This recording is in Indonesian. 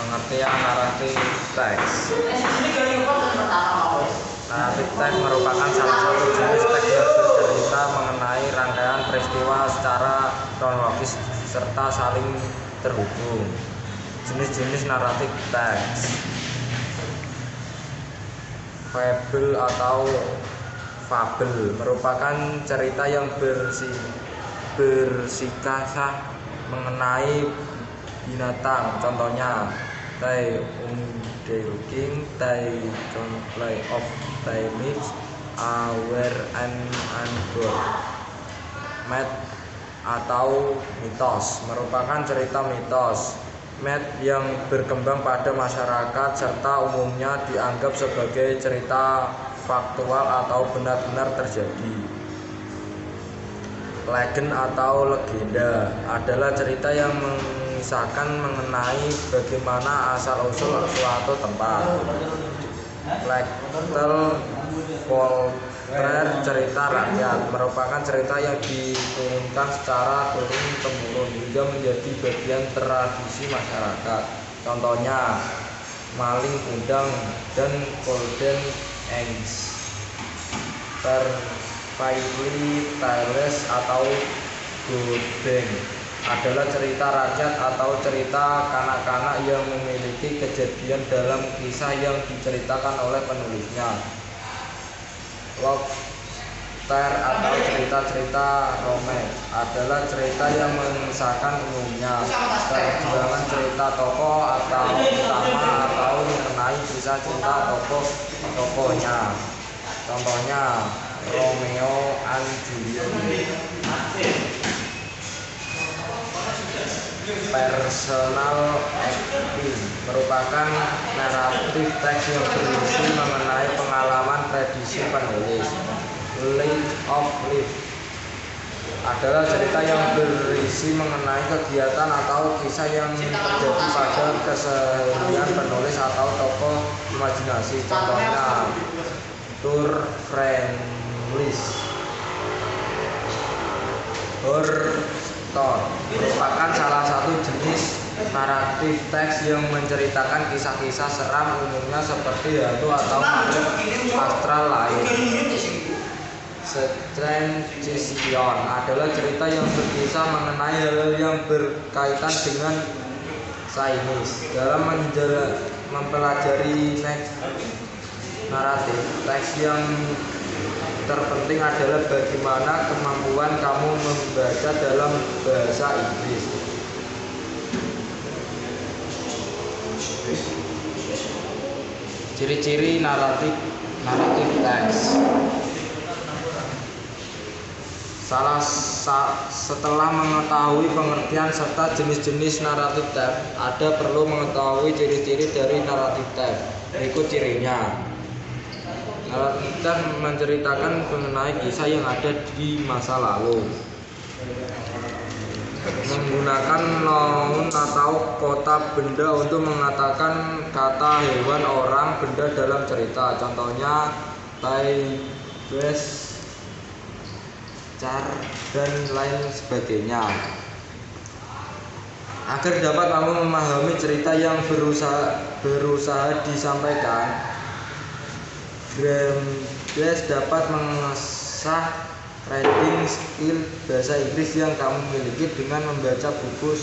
Pengertian naratif teks. Naratif teks merupakan salah satu jenis teks yang bercerita mengenai rangkaian peristiwa secara kronologis serta saling terhubung. Jenis-jenis naratif teks: fable atau fabel merupakan cerita yang bersikisah mengenai binatang. Contohnya The King, The Play of the Myths, Were and Bird. Myth atau mitos merupakan cerita mitos. Myth yang berkembang pada masyarakat serta umumnya dianggap sebagai cerita faktual atau benar-benar terjadi. Legend atau legenda adalah cerita yang mengisahkan mengenai bagaimana asal-usul suatu tempat. Legend folklore, cerita rakyat, merupakan cerita yang diturunkan secara turun-temurun hingga menjadi bagian tradisi masyarakat. Contohnya Maling Kundang dan Golden Eggs. Fairy Tales atau Godeng adalah cerita rakyat atau cerita kanak-kanak yang memiliki kejadian dalam kisah yang diceritakan oleh penulisnya. Folktale atau cerita-cerita romance adalah cerita yang mengisahkan umumnya perjuangan cerita tokoh atau utama atau mengenai kisah cinta tokoh-tokohnya. Contohnya Romeo and Juliet. Personal acting merupakan naratif teks yang berisi mengenai pengalaman prediksi penulis. Life of Life adalah cerita yang berisi mengenai kegiatan atau kisah yang terjadi pada keseharian penulis atau tokoh imajinasi. Contohnya Tour Friendless. Horror merupakan salah satu jenis naratif teks yang menceritakan kisah-kisah seram umumnya seperti hantu atau makhluk astral lain. Science-fiction adalah cerita yang berkisah mengenai hal-hal yang berkaitan dengan sains. Dalam mempelajari naratif teks yang terpenting adalah bagaimana kemampuan kamu membaca dalam bahasa Inggris. Ciri-ciri naratif teks. Setelah mengetahui pengertian serta jenis-jenis naratif teks, Anda perlu mengetahui ciri-ciri dari naratif teks. Berikut cirinya. Naratif teks menceritakan mengenai kisah yang ada di masa lalu. Menggunakan noun atau kata benda untuk mengatakan kata hewan, orang, benda dalam cerita. Contohnya best, car, dan lain sebagainya. Agar dapat kamu memahami cerita yang berusaha disampaikan, Grambles dapat mengasah writing skill bahasa Inggris yang kamu miliki dengan membaca buku.